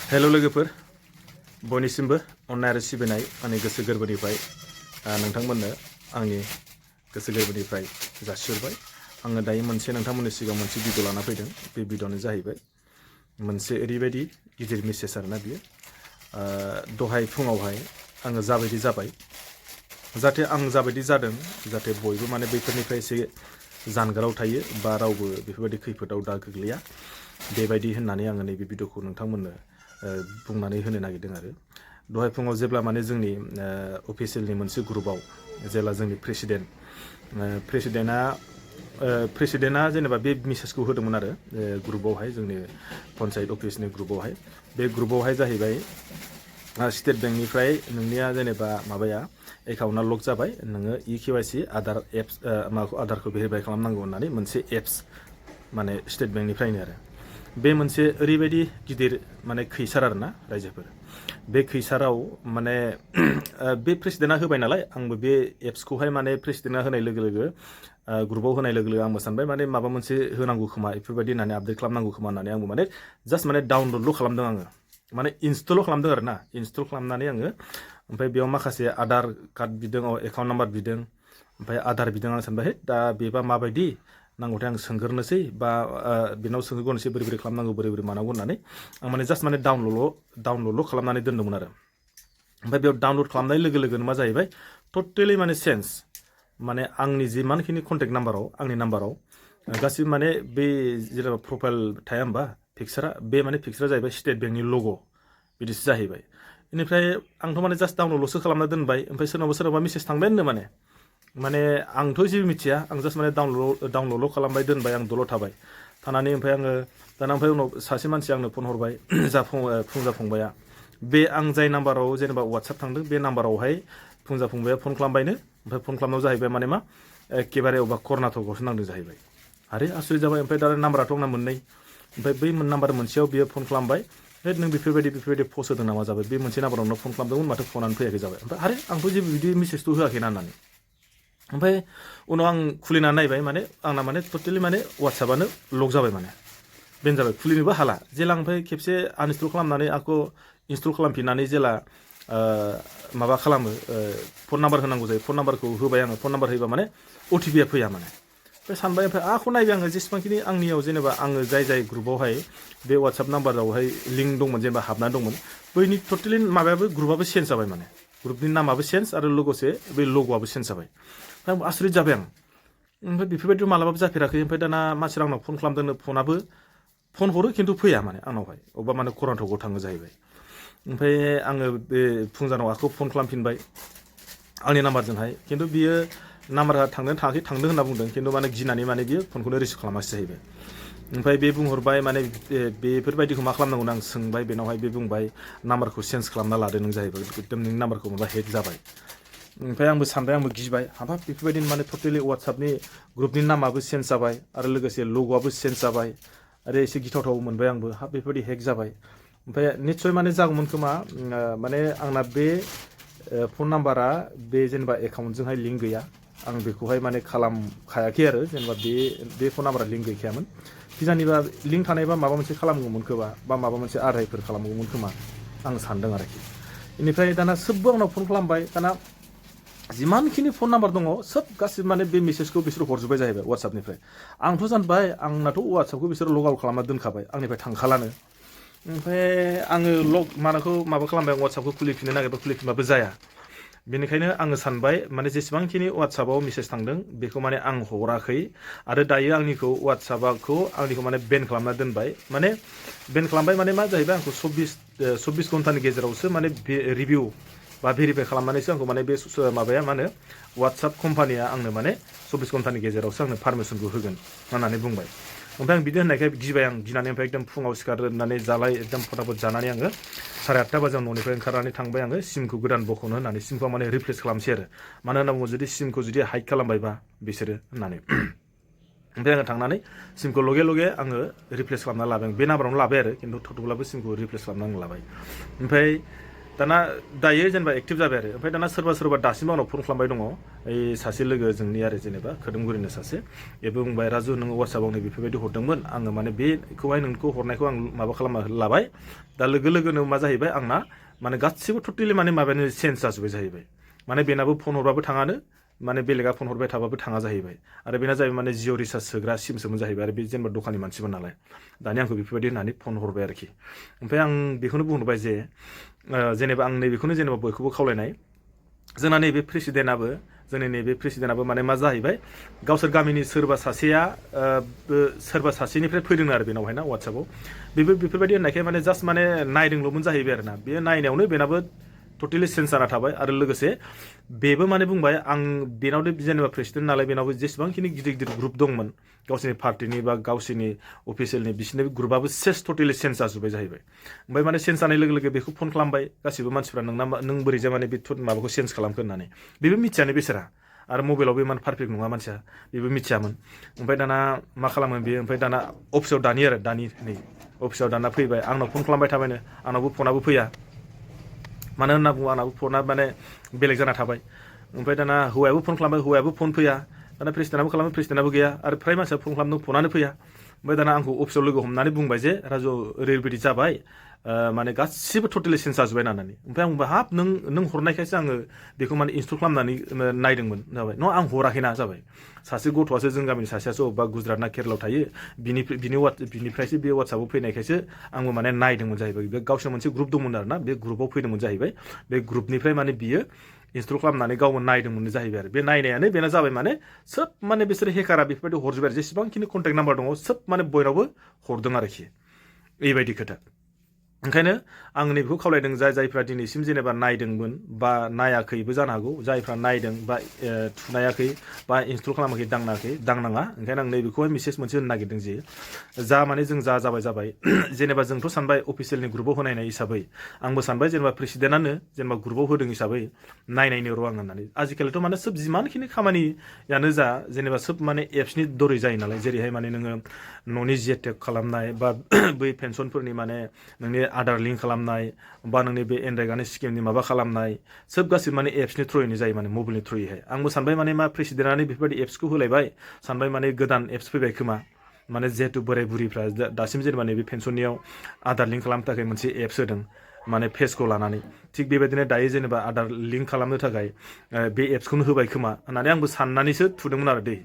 हेल' लोगोफोर बयनिसिमबो अननाय आरो सिबिनाय आंनि गोसो गोरबोनिफ्राय नोंथांमोननो आंनि गोसो गोरबोनिफ्राय जासिहरबाय। आङो दायो नोंथांमोननि सिगाङाव मोनसे भिडिअ लाना फैदों। बे भिडिअआनो जाहैबाय मोनसे ओरैबायदि गिदिर मेसेज आरोना बियो। दहाय फुङावहाय आङो जाबायदि जाबाय, जाहाथे आं जाबायदि जादों जाहाथे बयबो माने बैफोरनिफ्राय एसे जानगाराव थायो बा रावबो बेफोरबायदि खैफोदाव दा गोग्लैया, बेबायदि होननानै आङो नैबे भिडिअखौ नोंथांमोननो बुंनानै होनो नागिरदों आरो। दहाय फुङाव जेब्ला माने जोंनि अफिसियेलनि मोनसे ग्रुपआव जेब्ला जोंनि प्रेसिडेन्टआ जेनेबा बे मेसेजखौ होदोंमोन आरो ग्रुपआवहाय, जोंनि पन्सायत अफिसनि ग्रुपआवहाय। बे ग्रुपआवहाय जाहैबाय स्टेट बेंकनिफ्राय नोंनिया जेनेबा माबाया एकाउन्टआ लक जाबाय, नोङो EKYC आधार एप्स माबाखौ आधारखौ भेरिफाइ खालामनांगौ होननानै मोनसे एप्स माने स्टेट बेंकनिफ्रायनो आरो। बे मोनसे ओरैबायदि गिदिर माने खैसार आरोना रायजोफोर। बे खैसाराव माने बे प्रेसिडेन्टआ होबाय नालाय, आंबो बे एप्सखौहाय माने प्रेसिडेन्टआ होनाय लोगो लोगो ग्रुपआव होनाय लोगो लोगो आंबो सानबाय माने माबा मोनसे होनांगौ खोमा बेफोरबायदि होननानै आपडेट खालामनांगौ खोमा होननानै आंबो माने जास्ट माने डाउनलडल' खालामदों आङो, माने इनस्टल खालामदों आरो ना। इनस्टल खालामनानै आङो ओमफ्राय बेयाव माखासे आधार कार्ड बिदों, एकाउन्ट नाम्बार बिदों, ओमफ्राय आधार बिदों। आं सानबाय दा बेबा माबायदि नांगौथाय आं सोंग्रोनोसै बा बेनाव सोंग्रोनोसै बोरै बोरै खालामनांगौ बोरै बोरै मानांगौ होननानै आं माने जास्ट माने डाउनलडल' खालामनानै दोन्दोंमोन आरो। ओमफ्राय बेयाव डाउनलड खालामनाय लोगो लोगोनो मा जाहैबाय, टटेलि माने चेन्ज, माने आंनि जिमानखिनि कन्टेक्ट नाम्बाराव आंनि नाम्बाराव गासिबो माने बे जेनेबा प्रफाइल थाया होमबा पिक्सारा, बे माने पिक्सारा जाहैबाय स्टेट बेंकनि लग' बिदिसो जाहैबाय। बेनिफ्राय आंथ' माने जास्ट डाउनलडल'सो खालामना दोनबाय, ओमफ्राय सोरनावबा मेसेज थांबाय होननो माने आंथ' जेबो मिथिया, आं जास्ट माने डाउनलडल' खालामबाय दोनबाय, आं दलर थाबाय थानानै। ओमफ्राय आङो दाना ओमफ्राय उनाव सासे मानसिया आंनो फन हरबाय, फुंजा फंबाया, बे आं जाय नाम्बाराव जेनेबा वाट्सएप थांदों बे नाम्बारावहाय फुंजा फंबाया फन खालामबायनो। ओमफ्राय फन खालामनायाव जाहैबाय माने मा एखेबारे अबेबा कर्नाटकआवसो नांदों जाहैबाय। आरे आसुरित जाबाय। ओमफ्राय दा नाम्बाराथ' आंना मोननै, ओमफ्राय बै नाम्बार मोनसेयाव बियो फन खालामबाय, नों बेफोरबायदि पस्ट होदों नामा जाबाय, बे मोनसे नाम्बारावनो फन खालामदोंमोन माथो फनानो फैयाखै जाबाय। ओमफ्राय आरे आंथ' जेबो बिदि मेसेजथ' होआखै ना होननानै। ओमफ्राय उनाव आं खुलिनानै नायबाय, माने आंना माने टटेलि माने वाट्सएपआनो लक जाबाय, माने बेन जाबाय, खुलिनोबो हाला। जेला ओमफ्राय खेबसे आनइनस्टल खालामनानै आंखौ इनस्टल खालामफिननानै जेला माबा खालामो, फन नाम्बार होनांगौ जायो, फन नाम्बारखौ होबाय आङो। फन नाम्बार होयोबा माने OTP-आ फैया माने। ओमफ्राय सानबाय, ओमफ्राय आखौ नायबाय आङो जेसेबांखिनि आंनियाव जेनेबा आङो जाय ग्रुपआवहाय बे वाट्सएप नाम्बारावहाय लिंक दंमोन, जेनेबा हाबनानै दंमोन, बैनि टटेलि माबायाबो ग्रुपआबो चेन्ज जाबाय, माने ग्रुपनि नामाबो चेन्ज आरो लोगोसे बे लग'आबो चेन्ज जाबाय। ओमफ्राय आं आसुरित जाबाय आं। ओमफ्राय बेफोरबायदिथ' मालाबाबो जाफेराखै। ओमफ्राय दाना मानसिफ्रा आंनाव फन खालामदोंनो, फन हरो खिन्थु फैया माने आंनावहाय, अबेबा माने कर्नाटकआव थाङो जाहैबाय। ओमफ्राय आङो बे फुंजानाव आखौ फन खालामफिनबाय आंनि नाम्बारजोंहाय, खिन्थु बियो नाम्बारा थांदों होनना बुंदों, खिन्थु माने गिनानै माने बियो फनखौनो रिसिभ खालामासै जाहैबाय। ओमफ्राय बे बुंहरबाय माने बेफोरबायदिखौ मा खालामनांगौ आं सोंबाय बेनावहाय, बे बुंबाय नाम्बारखौ चेन्ज खालामना लादो नों जाहैबाय, एकदम नोंनि नाम्बारखौ माबा हेक जाबाय। ओमफ्राय आंबो सानबाय, आंबो गिबाय, हाबाब बेफोरबायदिनो माने टटेलि वाट्सएपनि ग्रुपनि नामाबो चेन्ज जाबाय आरो लोगोसे लग'आबो चेन्ज जाबाय। आरो एसे गिथावथाव मोनबाय आंबो, हाब बेफोरबायदि हेक जाबाय। ओमफ्राय निस्सय माने जागौमोन खोमा, माने आंना बे फन नाम्बारा बे जेनेबा एकाउन्टजोंहाय लिंक गैया, आं बेखौहाय माने खालामखायाखै आरो, जेनेबा बे फन नाम्बारा लिंक गैखायामोन। किजानिबा लिंक थानायबा माबा मोनसे खालामगौमोन खोमा, बा माबा मोनसे आदायफोर खालामगौमोन खोमा आं सानदों आरोखि। बेनिफ्राय दाना सोबबो आंनाव फन खालामबाय, दाना जिमानखिनि फन नाम्बार दङ सोब गासिबो माने बे मेसेजखौ बिसोर हरजोब्बाय जाहैबाय वाट्सएपनिफ्राय। आंथ' जानबाय, आंनाथ' वाट्सएपखौ बिसोर लग आउट खालामना दोनखाबाय, आंनिफ्राय थांखालानो। ओमफ्राय आङो माबा खालामबाय, वाट्सएपखौ खुलिफिननो नागिरबा खुलिफिनबाबो जाया। बेनिखायनो आङो सानबाय माने जेसेबांखिनि वाट्सएपआव मेसेज थांदों बेखौ माने आं हराखै, आरो दायो आंनिखौ माने बेन खालामना दोनबाय। माने बेन खालामबाय माने मा जाहैबाय, आंखौ 24 घन्टानि गेजेरावसो माने रिभिउ बा भेरिफाइ खालामनानैसो आंखौ माने बे माबाया मा होनो वाट्सएप कम्पानिया आंनो माने 24 घन्टानि गेजेरावसो आंनो पारमिसनखौ होगोन होननानै बुंबाय। ओमफ्राय आं बिदि होननायखाय गिबाय, आं गिनानै ओमफ्राय एकदम फुङाव सिखारनानै एकदम फटाफट जानानै आङो 8:30 बाजियाव न'निफ्राय ओंखारनानै थांबाय आङो सिमखौ गोदान बख'नो होननानै, सिमखौ माने रिप्लेस खालामसै आरो। मानो होनना बुङो, जुदि सिमखौ हाइड खालामबायबा बिसोरो होननानै। ओमफ्राय आङो थांनानै सिमखौ लगे आङो रिप्लेस खालामना लादों, बे नाम्बारावनो लाबाय आरो, खिन्थु थथ'ब्लाबो सिमखौ रिप्लेस खालामना आं लाबाय। ओमफ्राय दाना दायो जेनेबा एक्टिभ जाबाय आरो ओमफ्राय दाना सोरबा दासिमबो आंनाव फन खालामबाय दङ ओइ सासे लोगो जोंनि आरो जेनेबा खोदोमगुरिनि सासे बेबो बुंबाय राजु नोङो वाट्सएपआव नै बेफोरबायदि हरदोंमोन आङो माने बेखौहाय नोंखौ हरनायखौ आं माबा खालामना लाबाय दा लोगो लोगोनो मा जाहैबाय आंना माने गासिबो टटेलि माने माबायानो चेन्ज जाजोब्बाय जाहैबाय माने बेनाबो फन हरबाबो थाङानो माने बेलेगा फन हरबाय थाबाबो थाङा जाहैबाय आरो बेना जाहैबाय माने जिअ रिचार्ज सोग्रा सिमसोमोन जाहैबाय आरो बे जेनेबा दखाननि मानसिमोन नालाय दानि आंखौ बेफोरबायदि होननानै फन हरबाय आरोखि ओमफ्राय आं बेखौनो बुंहरबाय जे जेनेबा आं नैबेखौनो जेनेबा बयखौबो खावलायनाय जोंना नैबे प्रेसिडेन्टआबो जोंनि नैबे प्रेसिडेन्टआबो माने मा जाहैबाय गावसोर गामिनि सोरबा सासेया सोरबा सासेनिफ्राय फैदों आरो बेनावहाय ना वाट्सएपआव बेफोरबायदि होननायखाय माने जास्ट माने नायदोंल'मोन जाहैबाय आरो ना बे नायनायावनो बेनाबो टटेलि चेन्ज जाना थाबाय आरो लोगोसे बेबो माने बुंबाय आं बेनावनो जेनेबा प्रेसिडेन्ट नालाय बेनावबो जेसेबांखिनि गिदिर गिदिर ग्रुप दंमोन गावसोरनि पार्टिनि बा गावसोरनि अफिसियेलनि बिसोरनि ग्रुपआबो टटेलि चेन्ज जाजोब्बाय जाहैबाय ओमफ्राय माने चेन्ज जानाय लोगो लोगो बेखौ फन खालामबाय गासिबो मानसिफ्रा नों बोरैजा माने बे माबाखौ चेन्ज खालामखो होननानै बेबो मिथियानो बेसोरा आरो मबाइलावबो इमान पारफेक्ट नङा मानसिया बेबो मिथियामोन ओमफ्राय दाना मा खालामो बेयो ओमफ्राय दाना अफिसाव दानि नै अफिसाव दाना फैबाय आंनाव फन खालामबाय थाबायनो आंनावबो फनाबो फैया मानो होनना बुङो आंनाबो फना माने बेलेग जाना थाबाय ओमफ्राय दाना हौवायाबो फन खालामबाय हौवायाबो फन फैया दाना प्रेसिडेन्टआबो खालामो प्रेसिडेन्टआबो गैया आरो फ्राय मानसिया फन खालामदों फनानो फैया ओमफ्राय दाना आंखौ अफिसाव लोगो हमनानै बुंबाय जे राजु ओरैबायदि जाबाय माने गासिबो टटेलि चेन्ज जाजोब्बाय होननानै ओमफ्राय आं बुंबाय हाब नों हरनायखायसो आङो बेखौ माने इनस्टल खालामनानै नायदोंमोन जाबाय न' आं हराखैना जाबाय सासे गथ'आसो जों गामिनि सासेयासो अबेबा गुजरात ना केरलायाव थायो बिनिफ्रायसो बे वाट्सएपआव फैनायखायसो आंबो माने नायदोंमोन जाहैबाय बे गावसोर मोनसे ग्रुप दंमोन आरोना बे ग्रुपआव फैदोंमोन जाहैबाय बे ग्रुपनिफ्राय माने बियो इनस्टल खालामनानै गावबो नायदोंमोन जाहैबाय आरो बे नायनायानो बेना जाबाय माने सोब माने बिसोर हेकारा बेफोरबायदि हरजोब्बाय आरो जेसेबांखिनि कन्टेक्ट नाम्बार दङ सोब माने बयनावबो हरदों आरोखि बेबायदि खोथा ओंखायनो आं नैबेखौ खावलायदों जायफ्रा दिनैसिम जेनेबा नायदोंमोन बा नायाखैबो जानो हागौ जायफ्रा नायदों बा थुनायाखै बा इनस्टल खालामाखै दांनाङा ओंखायनो आं नैबेखौहाय मेसेज मोनसे होनो नागिरदों जे जा माने जों जाबाय जेनेबा जोंथ' सानबाय अफिसियेलनि ग्रुपआव होनायनाय हिसाबै आंबो सानबाय जेनेबा प्रेसिडेन्टआनो जेनेबा ग्रुपआव होदों हिसाबै नायनायनो र' आं होननानै आजिखालिथ' माने सोब जिमानखिनि खामानियानो जा जेनेबा सोब माने एप्सनि दरै जायो नालाय जेरैहाय माने नोङो न'नि जिएटेक खालामनाय बा बै पेन्सनफोरनि माने नोंनि आधार लिंक खालामनाय बा नोंनि बे एनरेगानि स्किमनि माबा खालामनाय सोब गासिबो माने एप्सनि थ्रुयैनो जायो माने मबाइलनि थ्रुयैहाय आंबो सानबाय माने मा प्रेसिडेन्टआनो बेफोरबायदि एप्सखौ होलायबाय सानबाय माने गोदान एप्स फैबाय खोमा माने जिहेतु बोराय बुरिफ्रा दासिम जेनेबा नैबे पेन्सननियाव आधार लिंक खालामनो थाखाय मोनसे एप्स होदों माने फेसखौ लानानै थिग बेबायदिनो दायो जेनेबा आधार लिंक खालामनो थाखाय बे एप्सखौनो होबाय खोमा होननानै आंबो साननानैसो थुदोंमोन आरो दै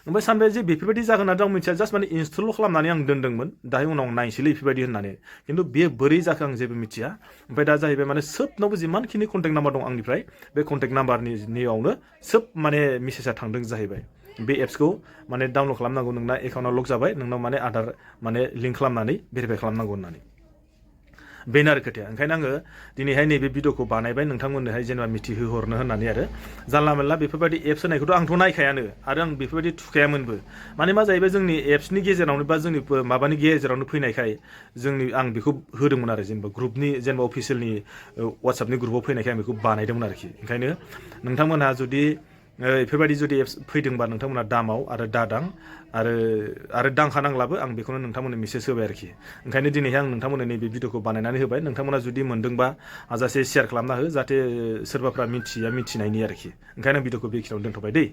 ओमफ्राय सानबाय जे बेफोरबायदि जागोन होननानै आं मिथिया जास्ट माने इनस्टल खालामनानै आं दोनदोंमोन दाहाय उनाव नायनोसैलै बेफोरबायदि होननानै खिन्थु बेयो बोरै जाखो आं जेबो मिथिया ओमफ्राय दा जाहैबाय माने सोबनावबो जिमानखिनि कन्टेक्ट नाम्बार दं आंनिफ्राय बे कन्टेक्ट नाम्बारनियावनो सोब माने मेसेजआ थांदों जाहैबाय बे एप्सखौ माने डाउनलड खालामनांगौ नोंना एकाउन्टआव लक जाबाय नोंनाव माने आधार माने लिंक खालामनानै भेरिफाइ खालामनांगौ होननानै बेनो आरो खोथाया ओंखायनो आङो दिनैहाय नैबे भिडिअखौ बानायबाय नोंथांमोननोहाय जेनेबा मिथिहोहरनो होननानै आरो जानला मोनला बेफोरबायदि एप्स होनायखौथ' आंथ' नायखायानो आरो आं बेफोरबायदि थुखायामोनबो माने मा जाहैबाय जोंनि एप्सनि गेजेरावनो बा जोंनि माबानि गेजेरावनो फैनायखाय आं बेखौ होदोंमोन आरो जेनेबा ग्रुपनि जेनेबा अफिसियेलनि वाट्सएपनि ग्रुपआव फैनायखाय आं बेखौ बानायदोंमोन आरोखि ओंखायनो नोंथांमोनहा जुदि बेफोरबायदि जुदि एप्स फैदोंबा नोंथांमोना दामाव आरो दादां आरो दांखानांलाबो आं बेखौनो नोंथांमोननो मेसेज होबाय आरोखि ओंखायनो दिनैहाय आं नोंथांमोननो नैबे भिडिअखौ बानायनानै होबाय नोंथांमोना जुदि मोनदोंबा हाजासे शेयार खालामना हो जाहाथे सोरबाफ्रा मिथिनायनि आरोखि ओंखायनो भिडिअखौ बेखिनियाव दोनथ'बाय दै